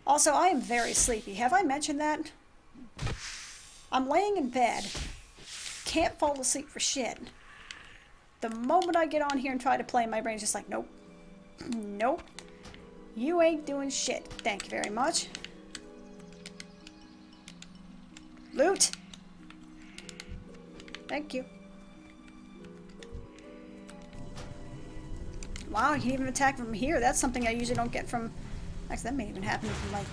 Also, I am very sleepy. Have I mentioned that? I'm laying in bed. Can't fall asleep for shit. The moment I get on here and try to play, my brain's just like, nope. Nope. You ain't doing shit. Thank you very much. Loot! Thank you. Wow, you can even attack from here. That's something I usually don't get from... Actually, that may even happen from, like,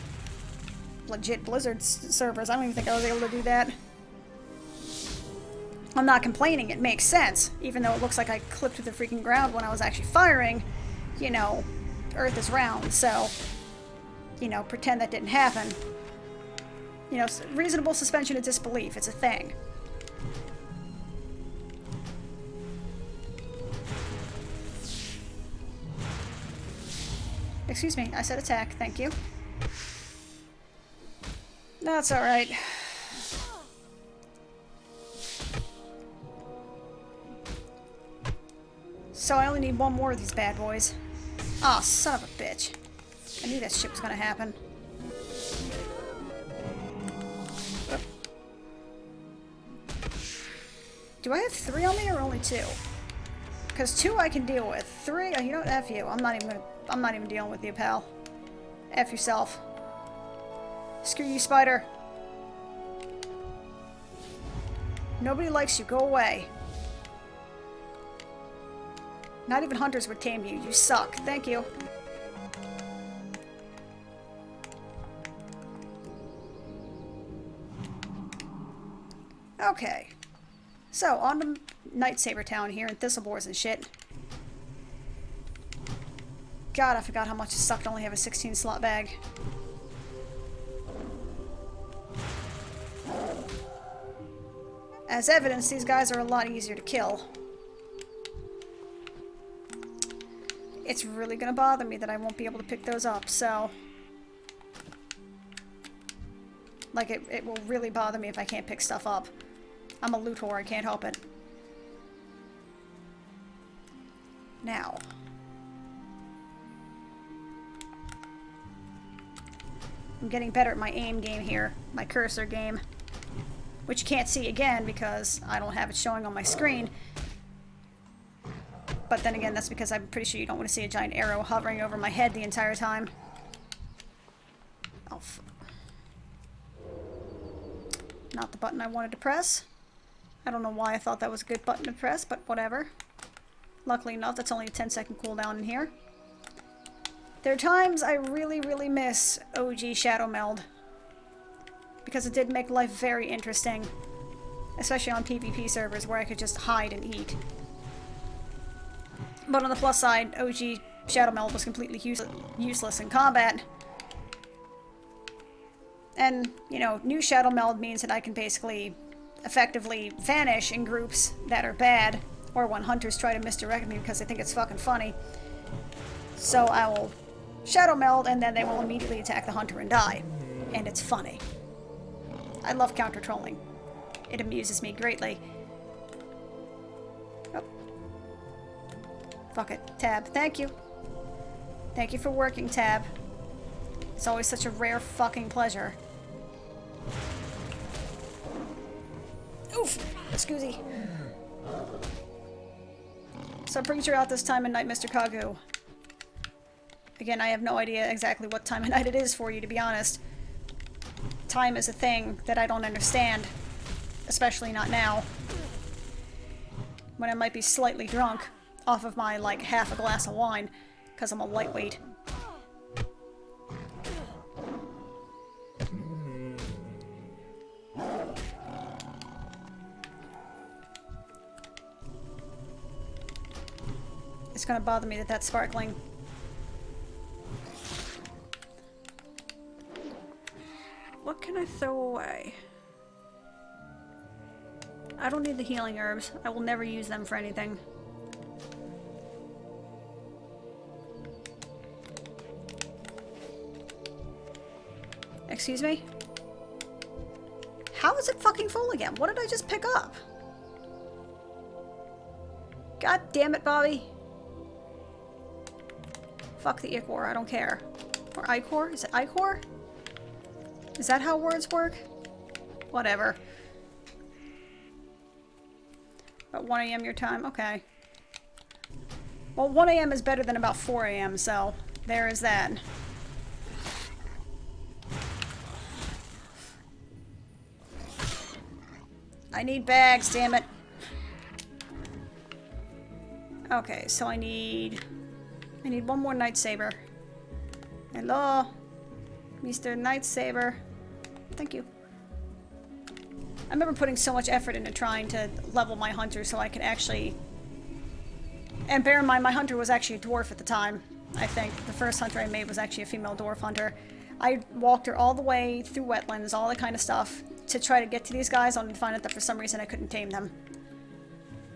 legit Blizzard servers. I don't even think I was able to do that. I'm not complaining. It makes sense. Even though it looks like I clipped to the freaking ground when I was actually firing, you know, Earth is round, so, you know, pretend that didn't happen. You know, reasonable suspension of disbelief. It's a thing. Excuse me, I said attack, thank you. That's alright. So I only need one more of these bad boys. Aw, oh, son of a bitch. I knew that shit was gonna happen. Oh. Do I have 3 on me or only 2? Because 2 I can deal with. 3, you know what, F you. I'm not even dealing with you, pal. F yourself. Screw you, spider. Nobody likes you. Go away. Not even hunters would tame you. You suck. Thank you. Okay. So, on to Nightsaber Town here in Thistlebores and shit. God, I forgot how much it sucked to only have a 16 slot bag. As evidence, these guys are a lot easier to kill. It's really gonna bother me that I won't be able to pick those up, so... Like, it will really bother me if I can't pick stuff up. I'm a loot whore, I can't help it. Now... I'm getting better at my aim game here, my cursor game. Which you can't see again because I don't have it showing on my screen. But then again, that's because I'm pretty sure you don't want to see a giant arrow hovering over my head the entire time. Oh, not the button I wanted to press. I don't know why I thought that was a good button to press, but whatever. Luckily enough, that's only a 10-second cooldown in here. There are times I really, really miss OG Shadow Meld. Because it did make life very interesting. Especially on PvP servers where I could just hide and eat. But on the plus side, OG Shadow Meld was completely useless in combat. And, you know, new Shadow Meld means that I can basically effectively vanish in groups that are bad, or when hunters try to misdirect me because they think it's fucking funny. So I will Shadow Meld, and then they will immediately attack the hunter and die. And it's funny. I love counter-trolling. It amuses me greatly. Oh. Fuck it. Tab. Thank you. Thank you for working, Tab. It's always such a rare fucking pleasure. Oof! Excusey. So brings you out this time of night, Mr. Kagu. Again, I have no idea exactly what time of night it is for you, to be honest. Time is a thing that I don't understand. Especially not now. When I might be slightly drunk off of my, like, half a glass of wine, because I'm a lightweight. It's gonna bother me that that's sparkling. What can I throw away? I don't need the healing herbs. I will never use them for anything. Excuse me? How is it fucking full again? What did I just pick up? God damn it, Bobby. Fuck the Ichor, I don't care. Or Ichor? Is it Ichor? Is that how words work? Whatever. About 1 a.m. your time? Okay. Well, 1 a.m. is better than about 4 a.m., so there is that. I need bags, damn it. Okay, so I need one more Nightsaber. Hello, Mr. Nightsaber. Thank you. I remember putting so much effort into trying to level my hunter so I could actually... And bear in mind, my hunter was actually a dwarf at the time, I think. The first hunter I made was actually a female dwarf hunter. I walked her all the way through wetlands, all that kind of stuff, to try to get to these guys, only to find out that for some reason I couldn't tame them.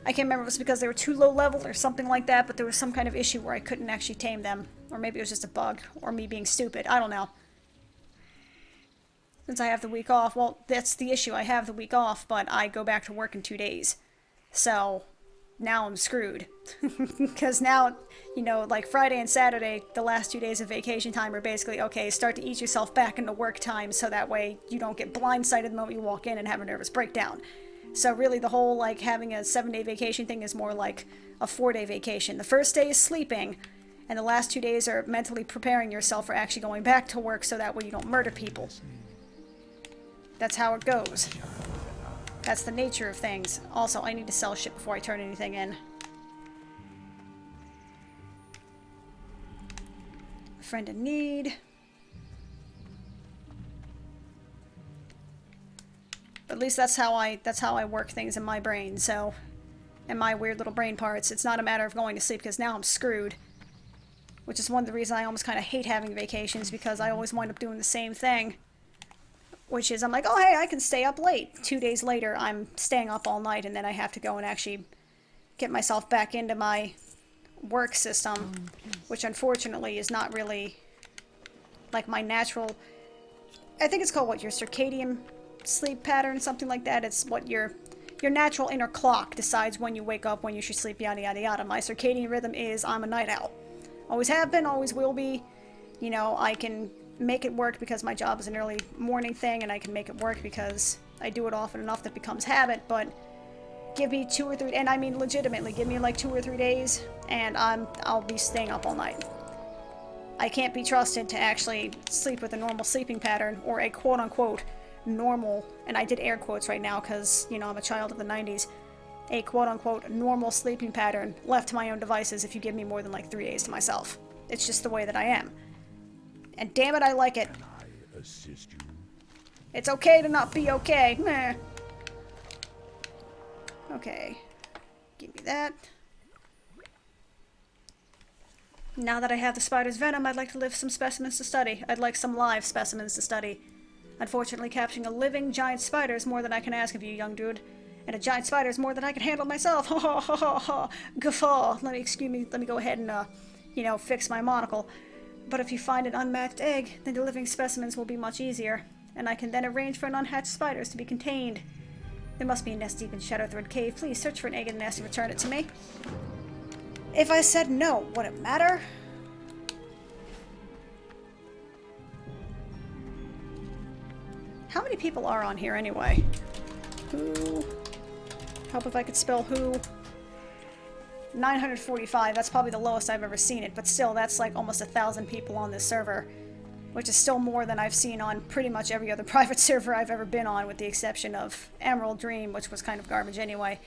I can't remember if it was because they were too low level or something like that, but there was some kind of issue where I couldn't actually tame them. Or maybe it was just a bug, or me being stupid. I don't know. Since I have the week off, well, that's the issue. I have the week off, but I go back to work in 2 days. So, now I'm screwed. Because now, you know, like Friday and Saturday, the last 2 days of vacation time are basically, okay, start to ease yourself back into work time so that way you don't get blindsided the moment you walk in and have a nervous breakdown. So really the whole, like, having a 7-day vacation thing is more like a 4-day vacation. The first day is sleeping, and the last 2 days are mentally preparing yourself for actually going back to work so that way you don't murder people. That's how it goes. That's the nature of things. Also, I need to sell shit before I turn anything in. A friend in need. But at least that's how I work things in my brain, so... In my weird little brain parts, it's not a matter of going to sleep, because now I'm screwed. Which is one of the reasons I almost kind of hate having vacations, because I always wind up doing the same thing. Which is, I'm like, oh hey, I can stay up late. 2 days later, I'm staying up all night, and then I have to go and actually get myself back into my work system. Which unfortunately is not really, like, my natural... I think it's called, what, your circadian sleep pattern, something like that. It's what your natural inner clock decides when you wake up, when you should sleep, yada yada yada. My circadian rhythm is I'm a night owl. Always have been, always will be. You know, I can make it work because my job is an early morning thing, and I can make it work because I do it often enough that it becomes habit, but give me 2 or 3, and I mean legitimately, give me like 2 or 3 days, and I'll be staying up all night. I can't be trusted to actually sleep with a normal sleeping pattern, or a quote-unquote normal, and I did air quotes right now because, you know, I'm a child of the 90s, a quote-unquote normal sleeping pattern left to my own devices if you give me more than like 3 days to myself. It's just the way that I am. And damn it, I like it. Can I assist you? It's okay to not be okay. Meh. Okay. Give me that. Now that I have the spider's venom, I'd like to live some specimens to study. I'd like some live specimens to study. Unfortunately, capturing a living giant spider is more than I can ask of you, young dude. And a giant spider is more than I can handle myself. Ha ha ha ha ha. Guffaw. Let me go ahead and, you know, fix my monocle. But if you find an unmatched egg, then the living specimens will be much easier. And I can then arrange for an unhatched spiders to be contained. There must be a nest deep in Shadowthread Cave. Please search for an egg in the nest and return it to me. If I said no, would it matter? How many people are on here anyway? Who? Help if I could spell who. 945, that's probably the lowest I've ever seen it, but still, that's like almost 1,000 people on this server, which is still more than I've seen on pretty much every other private server I've ever been on, with the exception of Emerald Dream, which was kind of garbage anyway.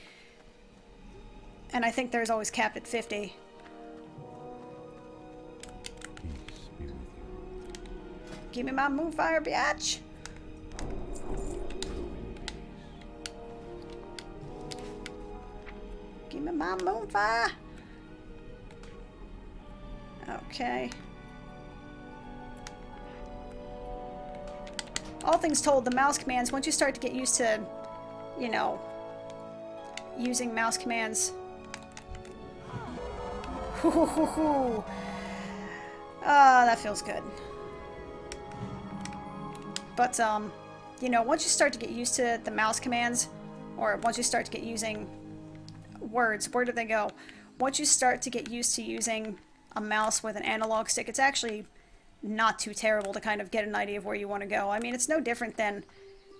And I think there's always capped at 50. Give me my moonfire, biatch! Give me my moonfire! Okay. All things told, the mouse commands, once you start to get used to, you know, using mouse commands... Ah, that feels good. But, you know, once you start to get used to the mouse commands, or once you start to get using words, where do they go? Once you start to get used to using a mouse with an analog stick, it's actually not too terrible to kind of get an idea of where you want to go. I mean, it's no different than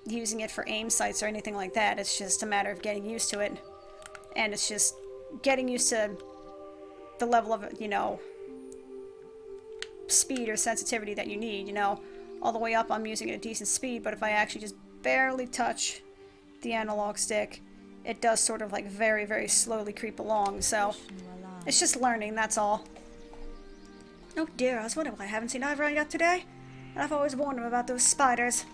using it for aim sights or anything like that. It's just a matter of getting used to it. And it's just getting used to the level of, you know, speed or sensitivity that you need, you know. All the way up I'm using it at decent speed, but if I actually just barely touch the analog stick, it does sort of like very, very slowly creep along, so it's just learning, that's all. Oh dear, I was wondering why I haven't seen Ivor yet today. And I've always warned him about those spiders.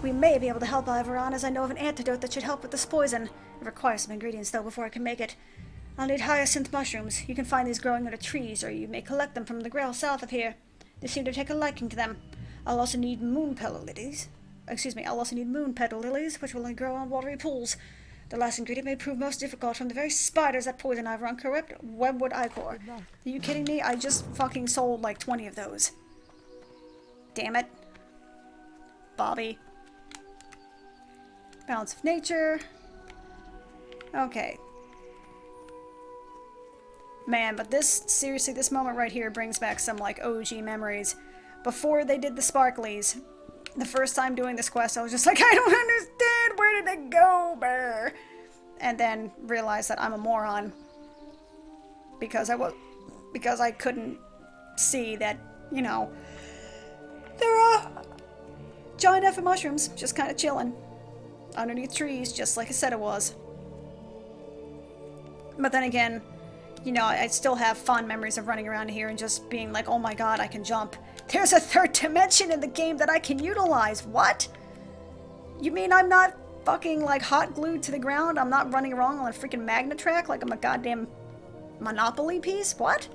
We may be able to help Ivoron, as I know of an antidote that should help with this poison. It requires some ingredients, though, before I can make it. I'll need hyacinth mushrooms. You can find these growing under trees, or you may collect them from the grail south of here. They seem to take a liking to them. I'll also need moon petal lilies. Which will only grow on watery pools. The last ingredient may prove most difficult from the very spiders that poison Ivoron, corrupt webwood ichor. Are you kidding me? I just fucking sold like 20 of those. Damn it. Bobby. Balance of nature. Okay. Man, but seriously, this moment right here brings back some, like, OG memories. Before they did the sparklies, the first time doing this quest, I was just like, I don't understand! Where did it go, Bear? And then realized that I'm a moron. Because I couldn't see that, you know, there are giant effing mushrooms just kind of chilling underneath trees, just like I said it was. But then again, you know, I still have fond memories of running around here and just being like, oh my god, I can jump. There's a third dimension in the game that I can utilize. What? You mean I'm not fucking, like, hot glued to the ground? I'm not running around on a freaking magnet track like I'm a goddamn Monopoly piece? What?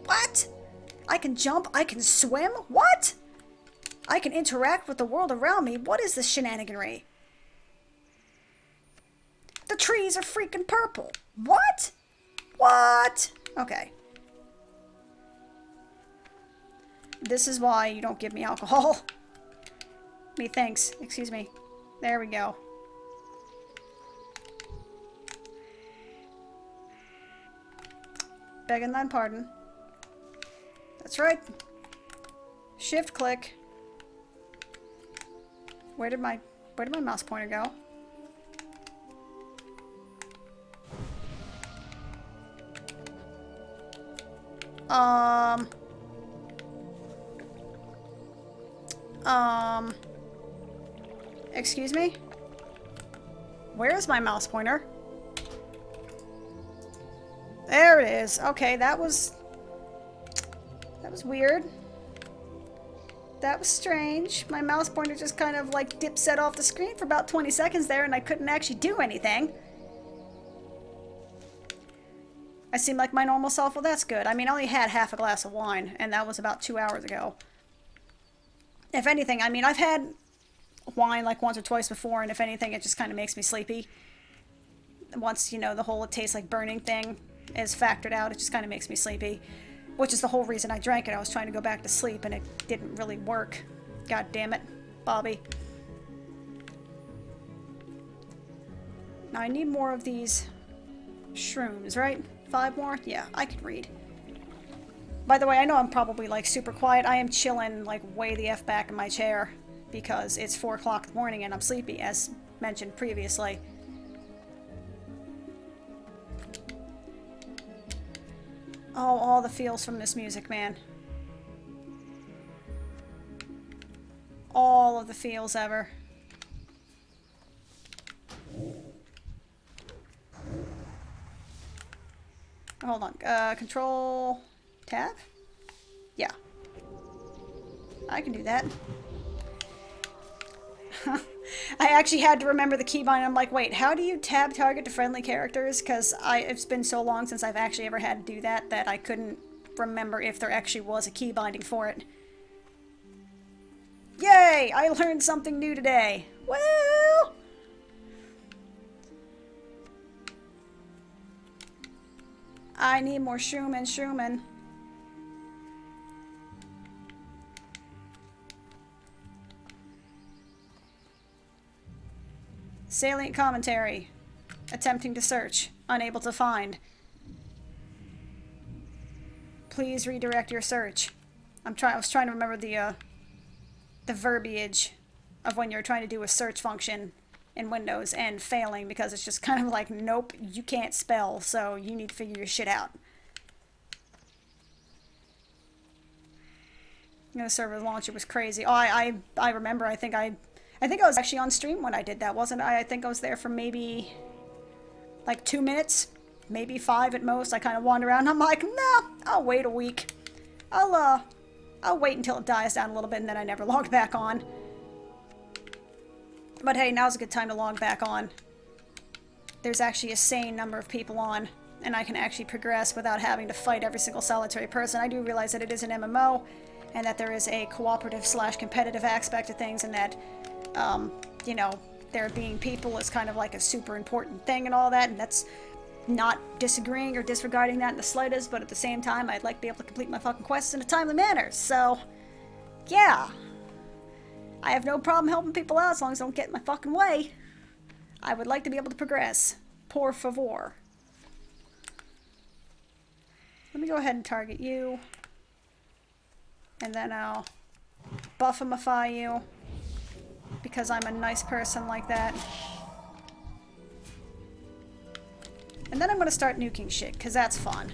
What? I can jump? I can swim? What? I can interact with the world around me? What is this shenaniganry? The trees are freaking purple. What? What? Okay. This is why you don't give me alcohol. Thanks. Excuse me. There we go. Begging thine pardon. That's right. Shift click. Where did my mouse pointer go? Excuse me? Where is my mouse pointer? There it is. Okay, that was weird. That was strange. My mouse pointer just kind of like dipset off the screen for about 20 seconds there and I couldn't actually do anything. I seem like my normal self. Well, that's good. I mean, I only had half a glass of wine, and that was about 2 hours ago. If anything, I mean, I've had wine like once or twice before, and if anything, it just kind of makes me sleepy. Once, you know, the whole it tastes like burning thing is factored out, it just kind of makes me sleepy. Which is the whole reason I drank it. I was trying to go back to sleep, and it didn't really work. God damn it, Bobby. Now, I need more of these shrooms, right? 5 more? Yeah, I can read. By the way, I know I'm probably like super quiet. I am chilling like way the F back in my chair because it's 4 o'clock in the morning and I'm sleepy, as mentioned previously. Oh, all the feels from this music, man. All of the feels ever. Hold on. Control tab? Yeah. I can do that. I actually had to remember the keybind. I'm like, wait, how do you tab target to friendly characters? Because it's been so long since I've actually ever had to do that that I couldn't remember if there actually was a key binding for it. Yay! I learned something new today. Well... I need more shroomin'. Salient commentary. Attempting to search. Unable to find. Please redirect your search. I was trying to remember the verbiage of when you're trying to do a search function in Windows and failing because it's just kind of like, nope, you can't spell, so you need to figure your shit out. The server launcher was crazy. Oh, I remember. I think I was actually on stream when I did that, wasn't I? I think I was there for maybe like 2 minutes, maybe 5 at most. I kind of wandered around. I'm like, nah, I'll wait a week. I'll wait until it dies down a little bit, and then I never logged back on. But hey, now's a good time to log back on. There's actually a sane number of people on, and I can actually progress without having to fight every single solitary person. I do realize that it is an MMO, and that there is a cooperative / competitive aspect to things, and that, you know, there being people is kind of like a super important thing and all that, and that's not disagreeing or disregarding that in the slightest, but at the same time, I'd like to be able to complete my fucking quests in a timely manner, so, yeah. I have no problem helping people out as long as I don't get in my fucking way. I would like to be able to progress. Por favor. Let me go ahead and target you. And then I'll buffamify you. Because I'm a nice person like that. And then I'm going to start nuking shit, because that's fun.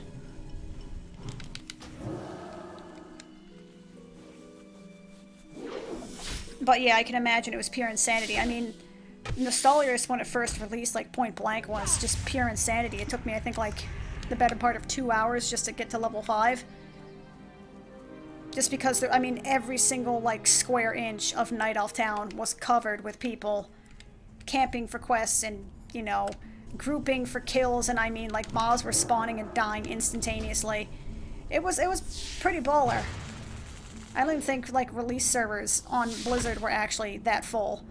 But yeah, I can imagine it was pure insanity. I mean, Nostalrius, when it first released, like, point blank, was just pure insanity. It took me, I think, like, the better part of 2 hours just to get to level 5. Just because, I mean, every single, like, square inch of Night Elf Town was covered with people camping for quests and, you know, grouping for kills, and I mean, like, mobs were spawning and dying instantaneously. It was pretty baller. I don't even think, like, release servers on Blizzard were actually that full.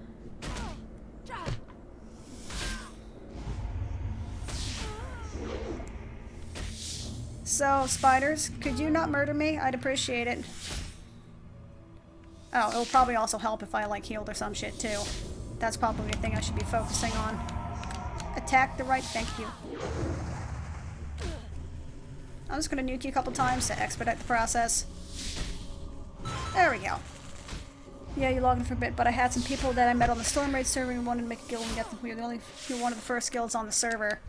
So, spiders, could you not murder me? I'd appreciate it. Oh, it'll probably also help if I, like, healed or some shit, too. That's probably the thing I should be focusing on. Attack the right, thank you. I'm just gonna nuke you a couple times to expedite the process. There we go. Yeah, you logged in for a bit, but I had some people that I met on the Storm Raid server and wanted to make a guild and get them. You're one of the first guilds on the server.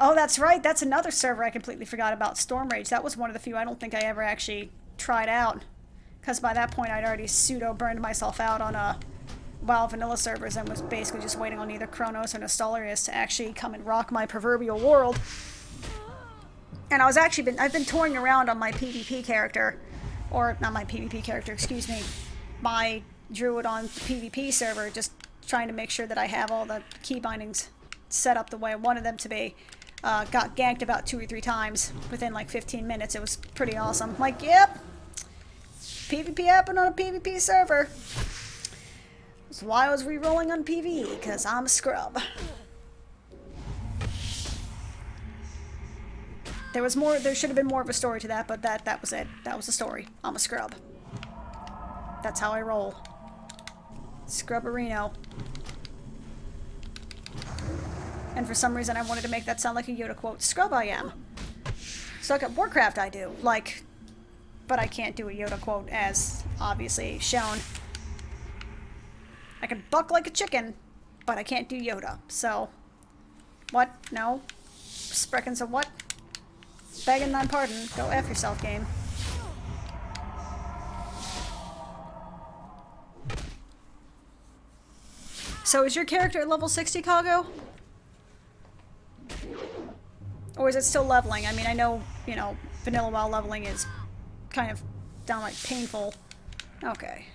Oh, that's right. That's another server I completely forgot about, Storm Rage. That was one of the few I don't think I ever actually tried out. Because by that point, I'd already pseudo-burned myself out on WoW vanilla servers and was basically just waiting on either Kronos or Nostalrius to actually come and rock my proverbial world. And I've been touring around on my PvP character, or not my PvP character, excuse me, my druid on the PvP server, just trying to make sure that I have all the key bindings set up the way I wanted them to be. Got ganked about 2 or 3 times within like 15 minutes. It was pretty awesome. Like, yep, PvP happened on a PvP server. That's why I was re-rolling on PvE, because I'm a scrub. There should have been more of a story to that, but that was it. That was the story. I'm a scrub. That's how I roll. Scrubberino. And for some reason I wanted to make that sound like a Yoda quote. Scrub I am. So like at Warcraft I do. Like, but I can't do a Yoda quote as obviously shown. I can buck like a chicken, but I can't do Yoda. So, what? No? Spreckens of what? Begging thine pardon. Go F yourself, game. So is your character at level 60, Kago? Or is it still leveling? I mean, I know, you know, vanilla WoW leveling is kind of downright painful. Okay.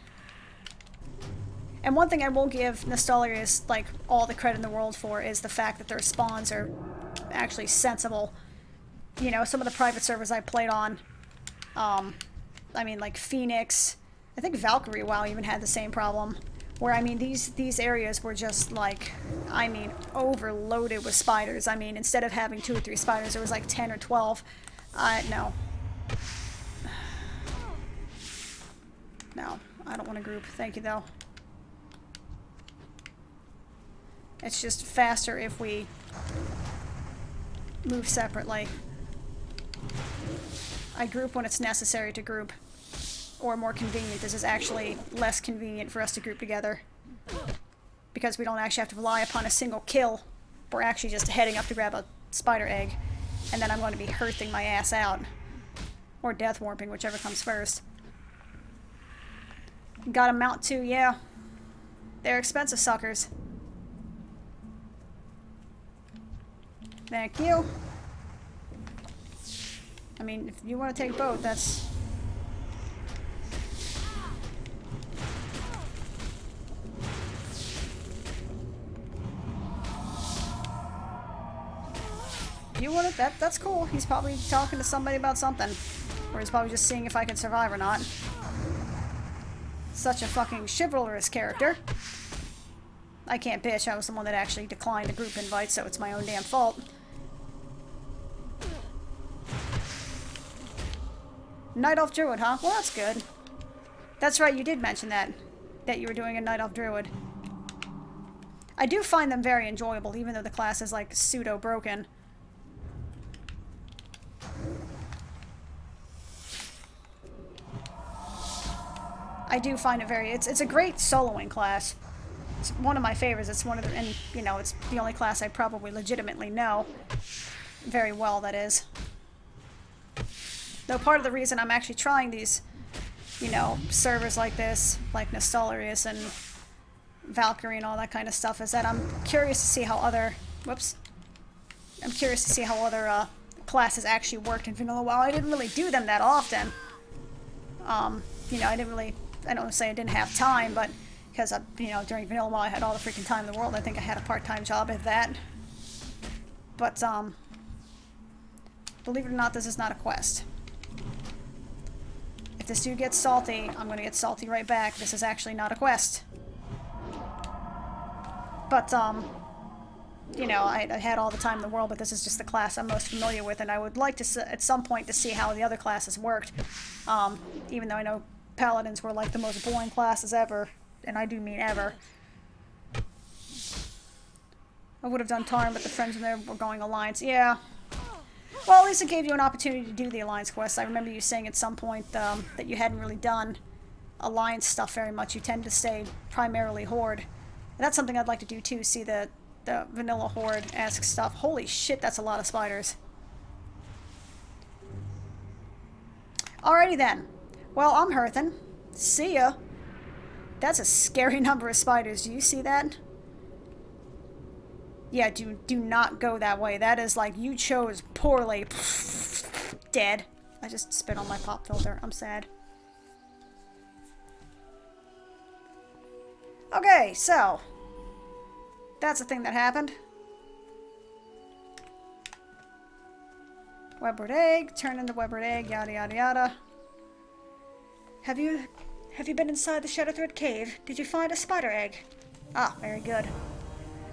And one thing I will give Nostalrius, like, all the credit in the world for is the fact that their spawns are actually sensible. You know, some of the private servers I played on, I mean, like Phoenix, I think Valkyrie WoW even had the same problem. Where, I mean, these areas were just, like, I mean, overloaded with spiders. I mean, instead of having 2 or 3 spiders, there was, like, 10 or 12. No. No, I don't want to group. Thank you, though. It's just faster if we move separately. I group when it's necessary to group. or more convenient. This is actually less convenient for us to group together. Because we don't actually have to rely upon a single kill. We're actually just heading up to grab a spider egg. And then I'm going to be hurting my ass out. Or death warping, whichever comes first. Got a mount too, yeah. They're expensive suckers. Thank you. I mean, if you want to take both, that's... You want it? That's cool. He's probably talking to somebody about something. Or he's probably just seeing if I can survive or not. Such a fucking chivalrous character. I can't bitch. I was the one that actually declined the group invite, so it's my own damn fault. Night Elf Druid, huh? Well, that's good. That's right, you did mention that. That you were doing a Night Elf Druid. I do find them very enjoyable, even though the class is, like, pseudo-broken. I do find it very... It's a great soloing class. It's one of my favorites. It's one of the... And, you know, it's the only class I probably legitimately know. Very well, that is. Though part of the reason I'm actually trying these, you know, servers like this, like Nostalrius and Valkyrie and all that kind of stuff, is that I'm curious to see how other... Whoops. I'm curious to see how other classes actually worked in Vanilla WoW. I didn't really do them that often. You know, I didn't really... I don't say I didn't have time, but because, you know, during Vanilla WoW I had all the freaking time in the world. I think I had a part-time job at that. But, believe it or not, this is not a quest. If this dude gets salty, I'm gonna get salty right back. This is actually not a quest. But, you know, I had all the time in the world, but this is just the class I'm most familiar with, and I would like to, at some point, to see how the other classes worked. Even though I know Paladins were like the most boring classes ever, and I do mean ever. I would have done Tarn, but the friends in there were going Alliance. Yeah. Well, at least it gave you an opportunity to do the Alliance quest. I remember you saying at some point that you hadn't really done Alliance stuff very much. You tend to stay primarily Horde. And that's something I'd like to do too, see the Vanilla Horde-esque stuff. Holy shit, that's a lot of spiders. Alrighty then. Well, I'm Herthan. See ya. That's a scary number of spiders. Do you see that? Yeah, do not go that way. That is like, you chose poorly. Dead. I just spit on my pop filter. I'm sad. Okay, so. That's a thing that happened. Webbard egg, turn into Webbard egg, yada yada yada. Have you been inside the Shadowthread cave? Did you find a spider egg? Ah, very good.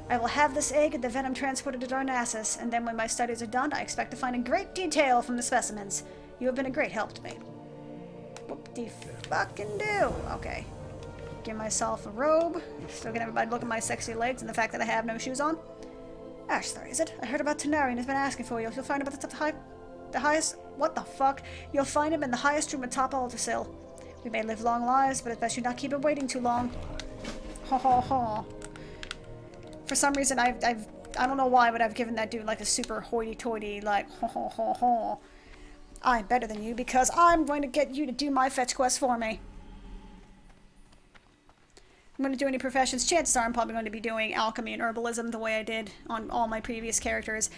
I will have this egg and the venom transported to Darnassus, and then when my studies are done, I expect to find a great detail from the specimens. You have been a great help to me. Whoop-de-fucking-do. Okay. Give myself a robe. Still get everybody look at my sexy legs and the fact that I have no shoes on. Ashthar, is it? I heard about Tanarian has been asking for you. You'll find him at the highest... What the fuck? You'll find him in the highest room atop Aldersill. We may live long lives, but it's best you not keep him waiting too long. Ho ho ho. For some reason, I don't know why, but I've given that dude like a super hoity-toity, like, ho ho ho ho. I'm better than you because I'm going to get you to do my fetch quest for me. I'm going to do any professions. Chances are I'm probably going to be doing alchemy and herbalism the way I did on all my previous characters.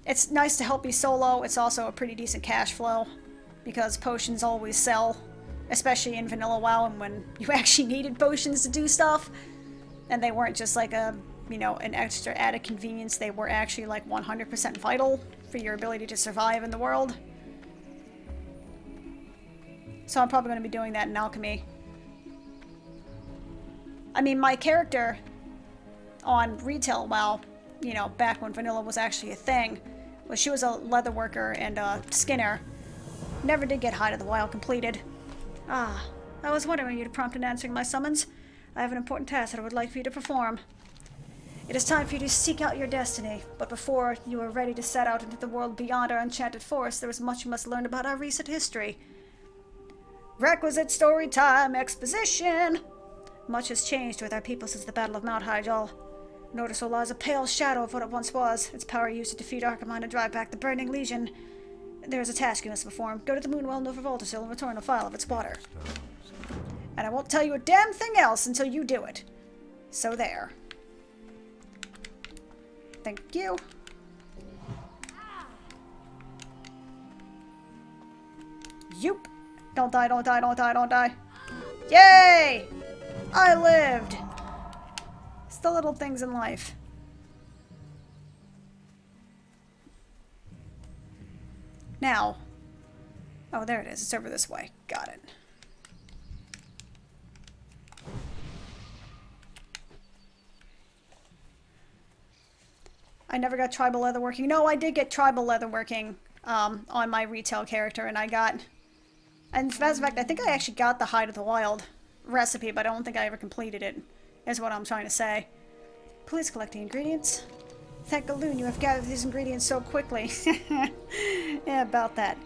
It's nice to help me solo. It's also a pretty decent cash flow because potions always sell. Especially in Vanilla WoW, and when you actually needed potions to do stuff, and they weren't just like a, you know, an extra added convenience, they were actually like 100% vital for your ability to survive in the world. So I'm probably going to be doing that in alchemy. I mean, my character on retail WoW, you know, back when Vanilla was actually a thing, was she was a leather worker and a skinner. Never did get Hide of the Wild completed. Ah, I was wondering you'd prompt in answering my summons. I have an important task that I would like for you to perform. It is time for you to seek out your destiny, but before you are ready to set out into the world beyond our enchanted forest, there is much you must learn about our recent history. Requisite story time exposition. Much has changed with our people since the Battle of Mount Hyjal. Nordic lies a pale shadow of what it once was. Its power used to defeat Archimonde and drive back the Burning Legion. There is a task you must perform. Go to the Moonwell Nova Voltasil and return a vial of its water. And I won't tell you a damn thing else until you do it. So there. Thank you. Yoop. Don't die, don't die, don't die, don't die. Yay! I lived. It's the little things in life. Now. Oh, there it is. It's over this way. Got it. I never got tribal leather working. No, I did get tribal leather working on my retail character, and I got... And as a matter of fact, I think I actually got the Hide of the Wild recipe, but I don't think I ever completed it, is what I'm trying to say. Please collect the ingredients. Thank Galoon, you have gathered these ingredients so quickly. Yeah, about that.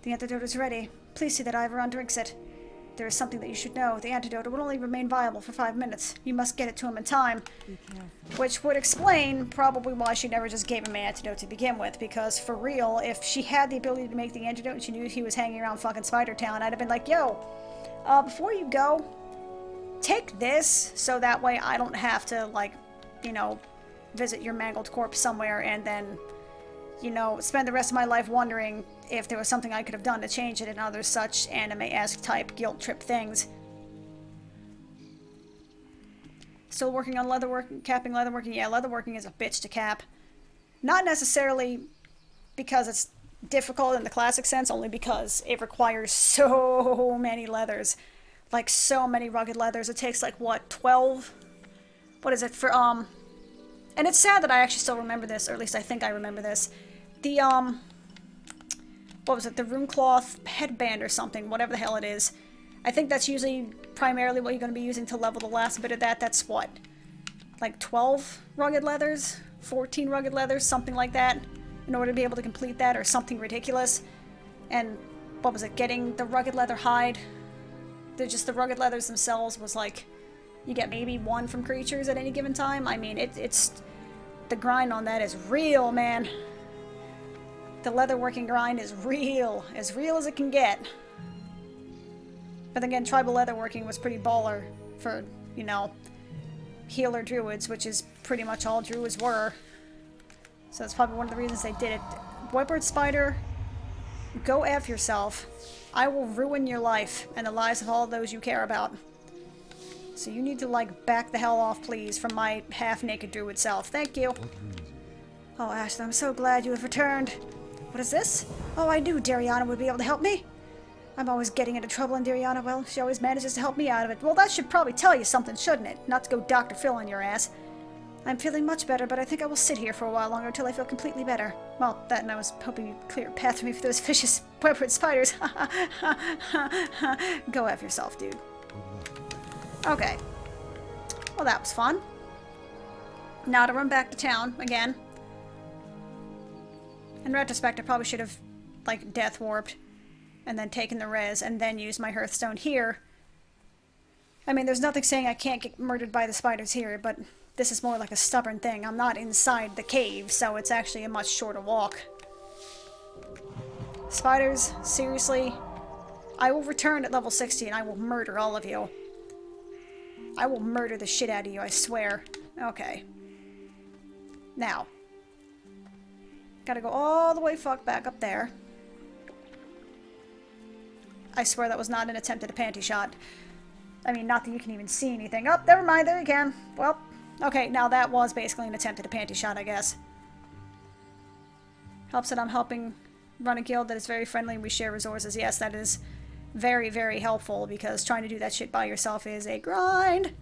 The antidote is ready. Please see that Iveron drinks it. There is something that you should know. The antidote will only remain viable for 5 minutes. You must get it to him in time. Which would explain probably why she never just gave him an antidote to begin with. Because for real, if she had the ability to make the antidote and she knew he was hanging around fucking Spider Town, I'd have been like, yo, before you go, take this so that way I don't have to, like, you know, visit your mangled corpse somewhere and then, you know, spend the rest of my life wondering if there was something I could have done to change it and other such anime-esque type guilt trip things. Still working on leatherworking, capping leatherworking. Yeah, leatherworking is a bitch to cap. Not necessarily because it's difficult in the classic sense, only because it requires so many leathers. Like, so many rugged leathers. It takes, like, what, 12? What is it for, And it's sad that I actually still remember this, or at least I think I remember this. The, what was it, the Runecloth headband or something, whatever the hell it is. I think that's usually primarily what you're going to be using to level the last bit of that. That's what? Like 12 rugged leathers? 14 rugged leathers? Something like that? In order to be able to complete that, or something ridiculous. And, what was it, getting the rugged leather hide? Just the rugged leathers themselves was like, you get maybe 1 from creatures at any given time. I mean, it's... The grind on that is real, man. The leatherworking grind is real as it can get. But again, tribal leatherworking was pretty baller for, you know, healer druids, which is pretty much all druids were. So that's probably one of the reasons they did it. Whitebird Spider, go F yourself. I will ruin your life and the lives of all those you care about. So you need to, like, back the hell off, please, from my half-naked druid self. Thank you. Oh, Ashley, I'm so glad you have returned. What is this? Oh, I knew Dariana would be able to help me. I'm always getting into trouble in Dariana. Well, she always manages to help me out of it. Well, that should probably tell you something, shouldn't it? Not to go Dr. Phil on your ass. I'm feeling much better, but I think I will sit here for a while longer until I feel completely better. Well, that and I was hoping you'd clear a path for me for those vicious webward spiders. Go F yourself, dude. Okay. Well, that was fun. Now to run back to town again. In retrospect, I probably should have, like, death warped and then taken the res and then used my Hearthstone here. I mean, there's nothing saying I can't get murdered by the spiders here, but this is more like a stubborn thing. I'm not inside the cave, so it's actually a much shorter walk. Spiders, seriously, I will return at level 60 and I will murder all of you. I will murder the shit out of you, I swear. Okay. Now. Gotta go all the way fuck back up there. I swear that was not an attempt at a panty shot. I mean, not that you can even see anything. Oh, never mind, there you can. Well, okay, now that was basically an attempt at a panty shot, I guess. Helps that I'm helping run a guild that is very friendly and we share resources. Yes, that is very, very helpful because trying to do that shit by yourself is a grind.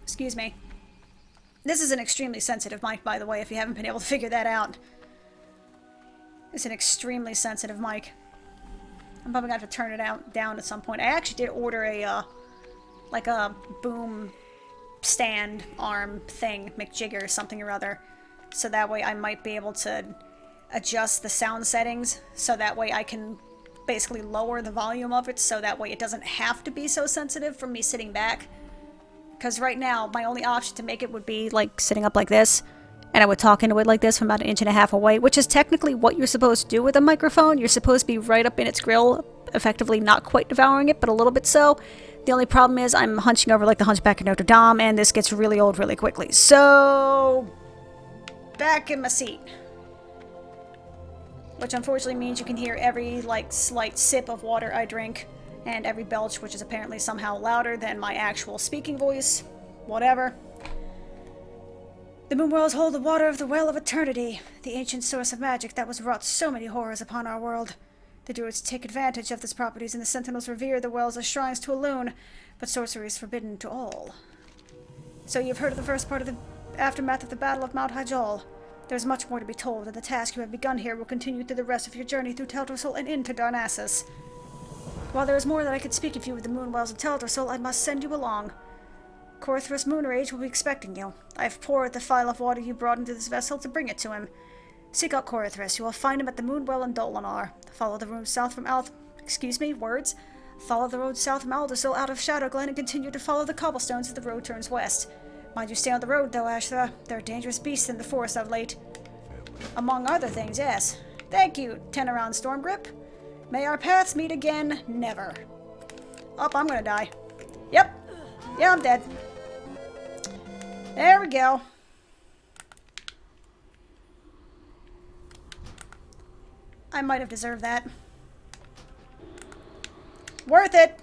Excuse me. This is an extremely sensitive mic, by the way, if you haven't been able to figure that out. It's an extremely sensitive mic. I'm probably going to have to turn it down at some point. I actually did order a, like a boom stand arm thing, McJigger, something or other. So that way I might be able to adjust the sound settings, so that way I can basically lower the volume of it, so that way it doesn't have to be so sensitive from me sitting back. Because right now, my only option to make it would be like sitting up like this, and I would talk into it like this from about 1.5 inches away, which is technically what you're supposed to do with a microphone. You're supposed to be right up in its grill, effectively not quite devouring it, but a little bit so. The only problem is I'm hunching over like the Hunchback of Notre Dame, and this gets really old really quickly. So, back in my seat. Which unfortunately means you can hear every, like, slight sip of water I drink, and every belch, which is apparently somehow louder than my actual speaking voice. Whatever. The moonwells hold the water of the Well of Eternity, the ancient source of magic that was wrought so many horrors upon our world. The druids take advantage of these properties, and the sentinels revere the wells as shrines to Elune, but sorcery is forbidden to all. So you've heard of the first part of the aftermath of the Battle of Mount Hyjal. There's much more to be told, and the task you have begun here will continue through the rest of your journey through Teldrassil and into Darnassus. While there is more that I could speak of you with the Moonwells of Teldrassil, I must send you along. Corthras Moonrage will be expecting you. I have poured the phial of water you brought into this vessel to bring it to him. Seek out Corthras. You will find him at the Moonwell in Dolinar. Follow the road south from Follow the road south from Aldersil out of Shadowglen and continue to follow the cobblestones as the road turns west. Mind you stay on the road, though, Ashra. There are dangerous beasts in the forest of late. Among other things, yes. Thank you, Teneron Stormgrip. May our paths meet again, never. Oh, I'm gonna die. Yep. Yeah, I'm dead. There we go. I might have deserved that. Worth it!